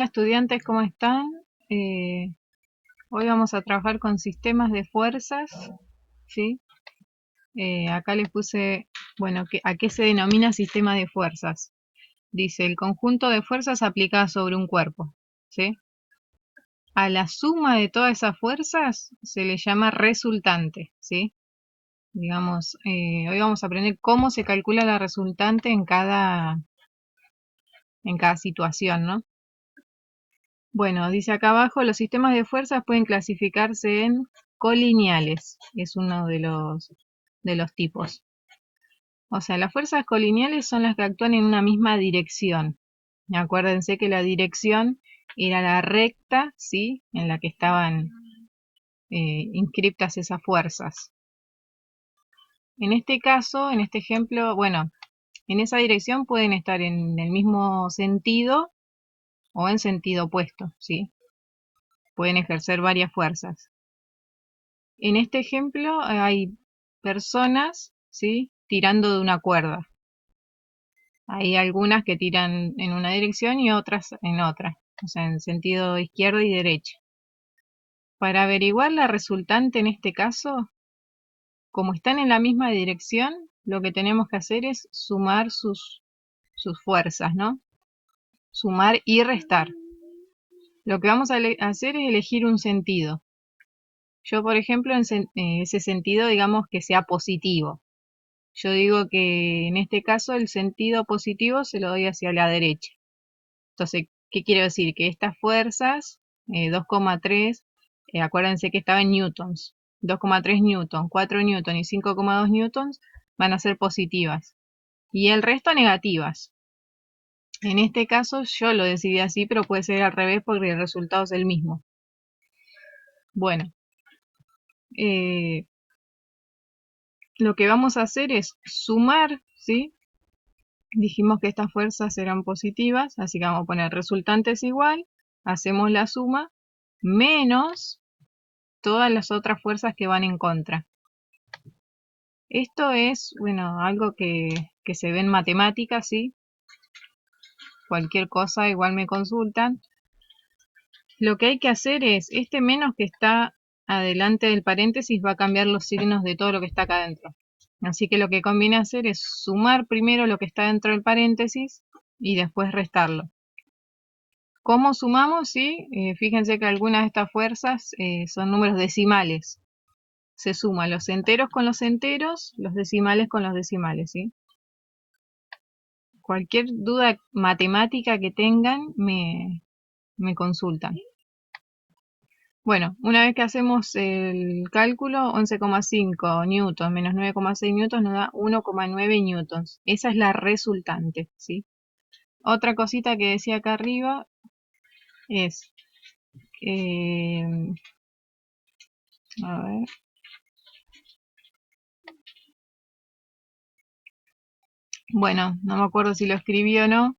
Estudiantes, ¿cómo están? Eh, Hoy vamos a trabajar con sistemas de fuerzas, ¿sí? Acá les puse, bueno, ¿a qué se denomina sistema de fuerzas? Dice, el conjunto de fuerzas aplicadas sobre un cuerpo, ¿sí? A la suma de todas esas fuerzas se le llama resultante, ¿sí? Digamos, hoy vamos a aprender cómo se calcula la resultante en cada situación, ¿no? Bueno, dice acá abajo, los sistemas de fuerzas pueden clasificarse en colineales, es uno de los tipos. O sea, las fuerzas colineales son las que actúan en una misma dirección. Acuérdense que la dirección era la recta, ¿sí? En la que estaban inscriptas esas fuerzas. En este caso, en este ejemplo, bueno, en esa dirección pueden estar en el mismo sentido o en sentido opuesto, ¿sí? Pueden ejercer varias fuerzas. En este ejemplo hay personas, ¿sí? Tirando de una cuerda. Hay algunas que tiran en una dirección y otras en otra, o sea, en sentido izquierdo y derecha. Para averiguar la resultante en este caso, como están en la misma dirección, lo que tenemos que hacer es sumar sus fuerzas, ¿no? Sumar y restar. Lo que vamos a hacer es elegir un sentido. Yo, por ejemplo, en ese sentido, digamos que sea positivo. Yo digo que en este caso el sentido positivo se lo doy hacia la derecha. Entonces, ¿qué quiero decir? Que estas fuerzas, 2,3, acuérdense que estaba en newtons, 2,3 newtons, 4 newtons y 5,2 newtons van a ser positivas. Y el resto negativas. En este caso yo lo decidí así, pero puede ser al revés porque el resultado es el mismo. Bueno, eh, lo que vamos a hacer es sumar, ¿sí? Dijimos que estas fuerzas eran positivas, así que vamos a poner resultantes igual, hacemos la suma, menos todas las otras fuerzas que van en contra. Esto es, bueno, algo que se ve en matemáticas, ¿sí? Cualquier cosa igual me consultan. Lo que hay que hacer es, este menos que está adelante del paréntesis va a cambiar los signos de todo lo que está acá adentro. Así que lo que conviene hacer es sumar primero lo que está dentro del paréntesis y después restarlo. ¿Cómo sumamos? Sí, fíjense que algunas de estas fuerzas son números decimales. Se suman los enteros con los enteros, los decimales con los decimales, ¿sí? Cualquier duda matemática que tengan, me consultan. Bueno, una vez que hacemos el cálculo, 11,5 newtons menos 9,6 newtons nos da 1,9 newtons. Esa es la resultante, ¿sí? Otra cosita que decía acá arriba es, eh, a ver, bueno, no me acuerdo si lo escribí o no,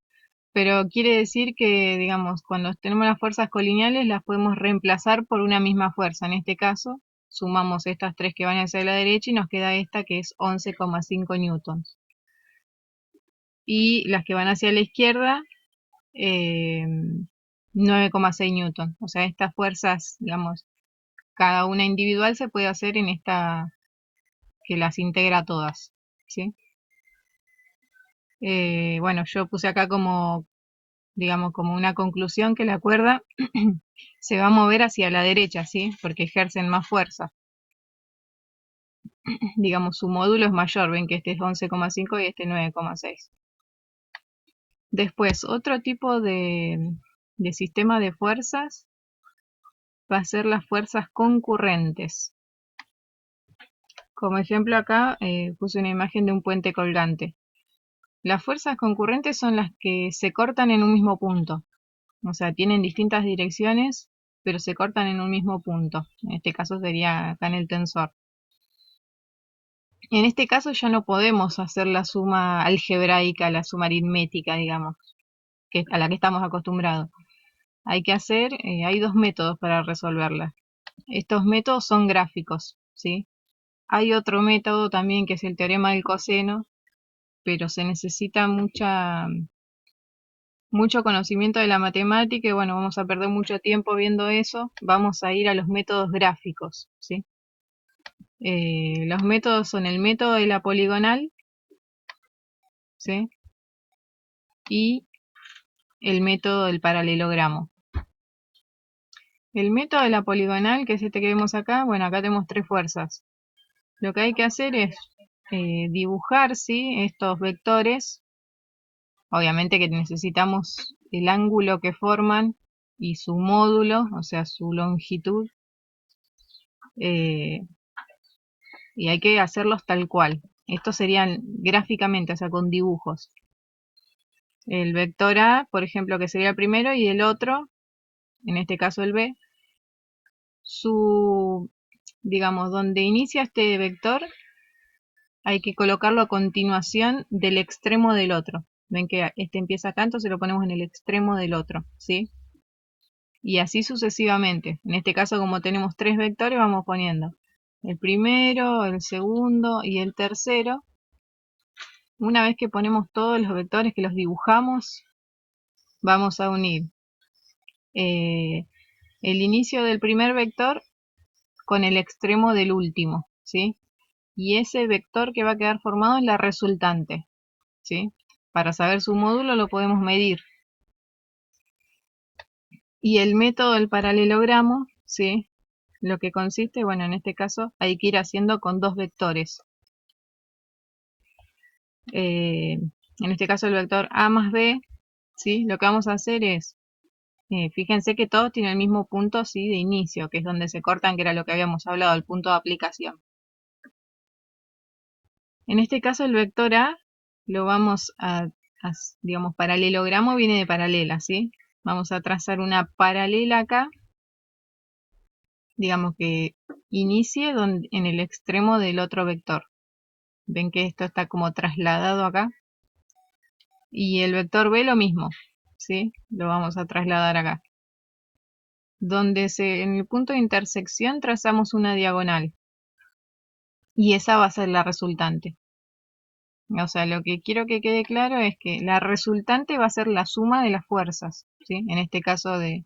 pero quiere decir que, digamos, cuando tenemos las fuerzas colineales las podemos reemplazar por una misma fuerza. En este caso, sumamos estas tres que van hacia la derecha y nos queda esta que es 11,5 newtons. Y las que van hacia la izquierda, 9,6 newtons. O sea, estas fuerzas, digamos, cada una individual se puede hacer en esta que las integra todas, ¿sí? Bueno, yo puse acá como, digamos, como una conclusión que la cuerda se va a mover hacia la derecha, ¿sí? Porque ejercen más fuerza. Digamos, su módulo es mayor, ven que este es 11,5 y este 9,6. Después, otro tipo de sistema de fuerzas va a ser las fuerzas concurrentes. Como ejemplo acá puse una imagen de un puente colgante. Las fuerzas concurrentes son las que se cortan en un mismo punto. O sea, tienen distintas direcciones, pero se cortan en un mismo punto. En este caso sería acá en el tensor. En este caso ya no podemos hacer la suma algebraica, la suma aritmética, digamos, a la que estamos acostumbrados. Hay que hacer, hay dos métodos para resolverla. Estos métodos son gráficos, ¿sí? Hay otro método también que es el teorema del coseno, pero se necesita mucho conocimiento de la matemática y bueno, vamos a perder mucho tiempo viendo eso. Vamos a ir a los métodos gráficos, ¿sí? Los métodos son el método de la poligonal, ¿sí? Y el método del paralelogramo. El método de la poligonal, que es este que vemos acá, bueno, acá tenemos tres fuerzas. Lo que hay que hacer es dibujar, ¿sí?, estos vectores. Obviamente que necesitamos el ángulo que forman y su módulo, o sea, su longitud. Y hay que hacerlos tal cual. Estos serían gráficamente, o sea, con dibujos. El vector A, por ejemplo, que sería el primero, y el otro, en este caso el B, digamos, donde inicia este vector, hay que colocarlo a continuación del extremo del otro. Ven que este empieza acá, entonces lo ponemos en el extremo del otro, ¿sí? Y así sucesivamente. En este caso, como tenemos tres vectores, vamos poniendo el primero, el segundo y el tercero. Una vez que ponemos todos los vectores, que los dibujamos, vamos a unir el inicio del primer vector con el extremo del último, ¿sí? Y ese vector que va a quedar formado es la resultante, ¿sí? Para saber su módulo lo podemos medir. Y el método del paralelogramo, ¿sí?, lo que consiste, bueno, en este caso hay que ir haciendo con dos vectores. En este caso el vector A más B, ¿sí? Lo que vamos a hacer es, fíjense que todos tienen el mismo punto, ¿sí?, de inicio, que es donde se cortan, que era lo que habíamos hablado, el punto de aplicación. En este caso el vector A lo vamos digamos, paralelogramo viene de paralela, ¿sí? Vamos a trazar una paralela acá, digamos que inicie en el extremo del otro vector. Ven que esto está como trasladado acá. Y el vector B lo mismo, ¿sí? Lo vamos a trasladar acá. En el punto de intersección trazamos una diagonal. Y esa va a ser la resultante. O sea, lo que quiero que quede claro es que la resultante va a ser la suma de las fuerzas, ¿sí? En este caso de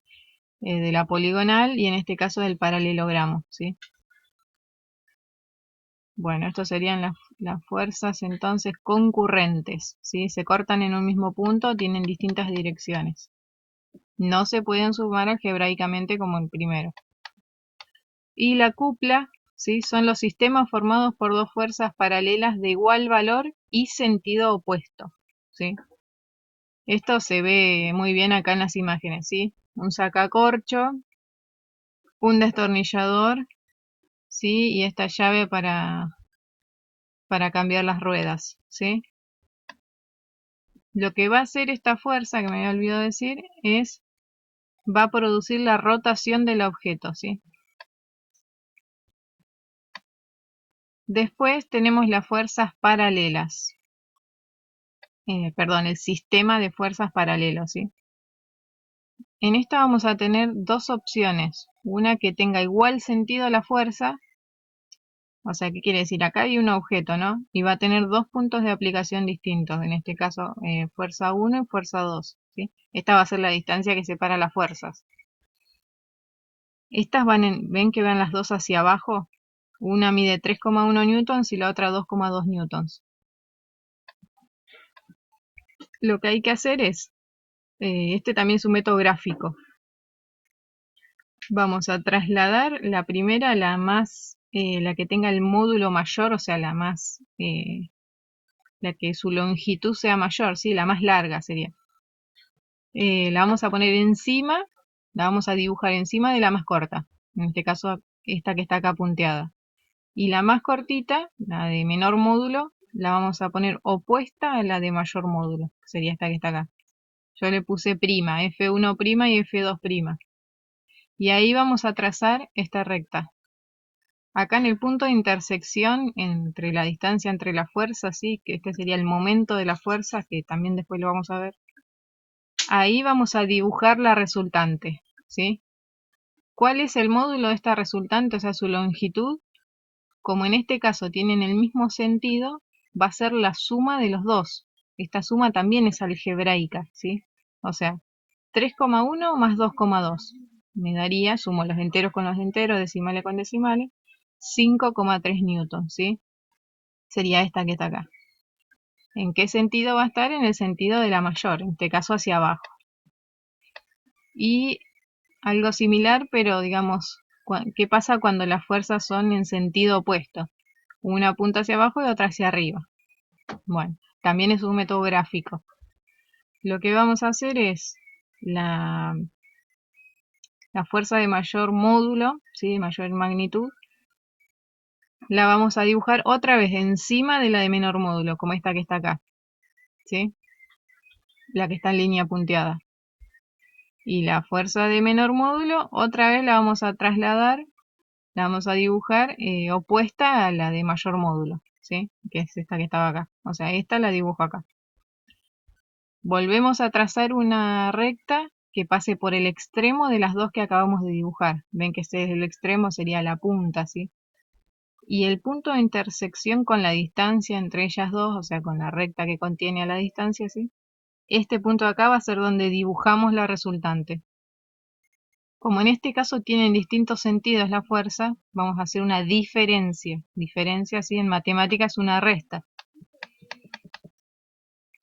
la poligonal y en este caso del paralelogramo, ¿sí? Bueno, estos serían las fuerzas entonces concurrentes, ¿sí? Se cortan en un mismo punto, tienen distintas direcciones. No se pueden sumar algebraicamente como el primero. Y la cupla, ¿sí?, son los sistemas formados por dos fuerzas paralelas de igual valor y sentido opuesto, ¿sí? Esto se ve muy bien acá en las imágenes, ¿sí? Un sacacorcho, un destornillador, ¿sí?, y esta llave para cambiar las ruedas, ¿sí? Lo que va a hacer esta fuerza, que me había olvidado decir, va a producir la rotación del objeto, ¿sí? Después tenemos las fuerzas paralelas. Perdón, el sistema de fuerzas paralelos, ¿sí? En esta vamos a tener dos opciones. Una que tenga igual sentido a la fuerza. O sea, ¿qué quiere decir? Acá hay un objeto, ¿no? Y va a tener dos puntos de aplicación distintos. En este caso, fuerza 1 y fuerza 2, ¿sí? Esta va a ser la distancia que separa las fuerzas. Estas ven que van las dos hacia abajo. Una mide 3,1 newtons y la otra 2,2 newtons. Lo que hay que hacer es, este también es un método gráfico. Vamos a trasladar la primera, la que tenga el módulo mayor, o sea, la que su longitud sea mayor, ¿sí? La más larga sería. La vamos a poner encima, la vamos a dibujar encima de la más corta. En este caso, esta que está acá punteada. Y la más cortita, la de menor módulo, la vamos a poner opuesta a la de mayor módulo, que sería esta que está acá. Yo le puse prima, F1' y F2'. Y ahí vamos a trazar esta recta. Acá en el punto de intersección entre la distancia entre las fuerzas, ¿sí?, que este sería el momento de la fuerza, que también después lo vamos a ver. Ahí vamos a dibujar la resultante, ¿sí? ¿Cuál es el módulo de esta resultante? O sea, su longitud. Como en este caso tienen el mismo sentido, va a ser la suma de los dos. Esta suma también es algebraica, ¿sí? O sea, 3,1 más 2,2. Me daría, sumo los enteros con los enteros, decimales con decimales, 5,3 newtons, ¿sí? Sería esta que está acá. ¿En qué sentido va a estar? En el sentido de la mayor, en este caso hacia abajo. Y algo similar, pero digamos, ¿qué pasa cuando las fuerzas son en sentido opuesto? Una apunta hacia abajo y otra hacia arriba. Bueno, también es un método gráfico. Lo que vamos a hacer es la fuerza de mayor módulo, ¿sí? De mayor magnitud, la vamos a dibujar otra vez encima de la de menor módulo, como esta que está acá, ¿sí? La que está en línea punteada. Y la fuerza de menor módulo, otra vez la vamos a trasladar, la vamos a dibujar opuesta a la de mayor módulo, ¿sí? Que es esta que estaba acá. O sea, esta la dibujo acá. Volvemos a trazar una recta que pase por el extremo de las dos que acabamos de dibujar. Ven que este es el extremo, sería la punta, ¿sí? Y el punto de intersección con la distancia entre ellas dos, o sea, con la recta que contiene a la distancia, ¿sí? Este punto de acá va a ser donde dibujamos la resultante. Como en este caso tienen distintos sentidos la fuerza, vamos a hacer una diferencia. Diferencia, ¿sí? En matemáticas es una resta.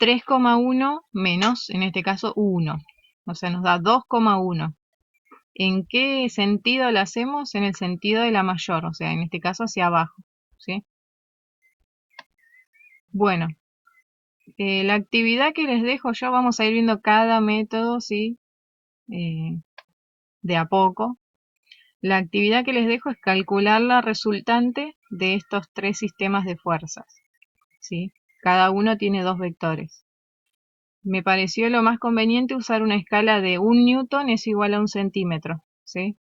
3,1 menos, en este caso, 1. O sea, nos da 2,1. ¿En qué sentido la hacemos? En el sentido de la mayor, o sea, en este caso hacia abajo, ¿sí? Bueno, la actividad que les dejo yo, vamos a ir viendo cada método, ¿sí? De a poco. La actividad que les dejo es calcular la resultante de estos tres sistemas de fuerzas, ¿sí? Cada uno tiene dos vectores. Me pareció lo más conveniente usar una escala de 1 newton es igual a 1 centímetro, ¿sí?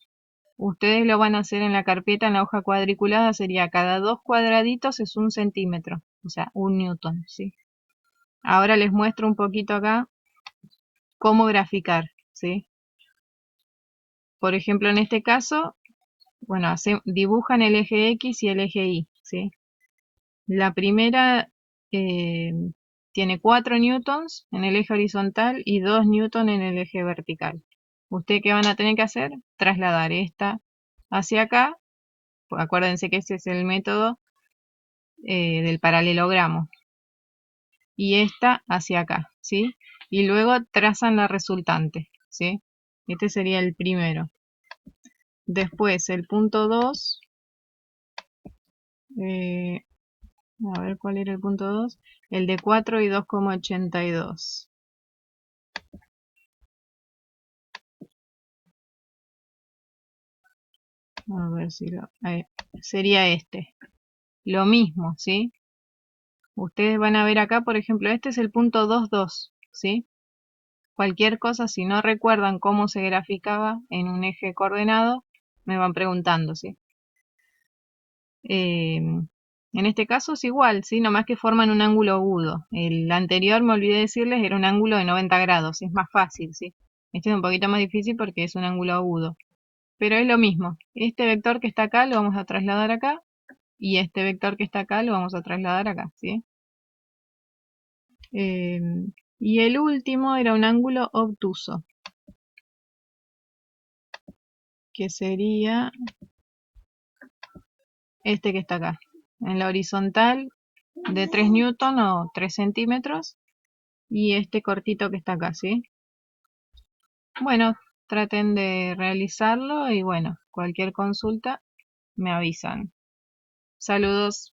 Ustedes lo van a hacer en la carpeta, en la hoja cuadriculada, sería cada dos cuadraditos es 1 centímetro, o sea, 1 newton, ¿sí? Ahora les muestro un poquito acá cómo graficar, ¿sí? Por ejemplo, en este caso, bueno, dibujan el eje X y el eje Y, ¿sí? La primera eh, tiene 4 newtons en el eje horizontal y 2 newtons en el eje vertical. ¿Ustedes qué van a tener que hacer? Trasladar esta hacia acá. Acuérdense que ese es el método del paralelogramo. Y esta hacia acá, ¿sí? Y luego trazan la resultante, ¿sí? Este sería el primero. Después el punto 2, a ver cuál era el punto 2, el de 4 y 2,82. A ver si sería este. Lo mismo, ¿sí? Ustedes van a ver acá, por ejemplo, este es el punto 2,2, ¿sí? Cualquier cosa, si no recuerdan cómo se graficaba en un eje coordenado, me van preguntando, ¿sí? En este caso es igual, ¿sí? Nomás que forman un ángulo agudo. El anterior, me olvidé decirles, era un ángulo de 90 grados, es más fácil, ¿sí? Este es un poquito más difícil porque es un ángulo agudo. Pero es lo mismo. Este vector que está acá lo vamos a trasladar acá. Y este vector que está acá lo vamos a trasladar acá, ¿sí? Y el último era un ángulo obtuso, que sería este que está acá. En la horizontal de 3 newton o 3 centímetros. Y este cortito que está acá, ¿sí? Bueno, traten de realizarlo y bueno, cualquier consulta me avisan. Saludos.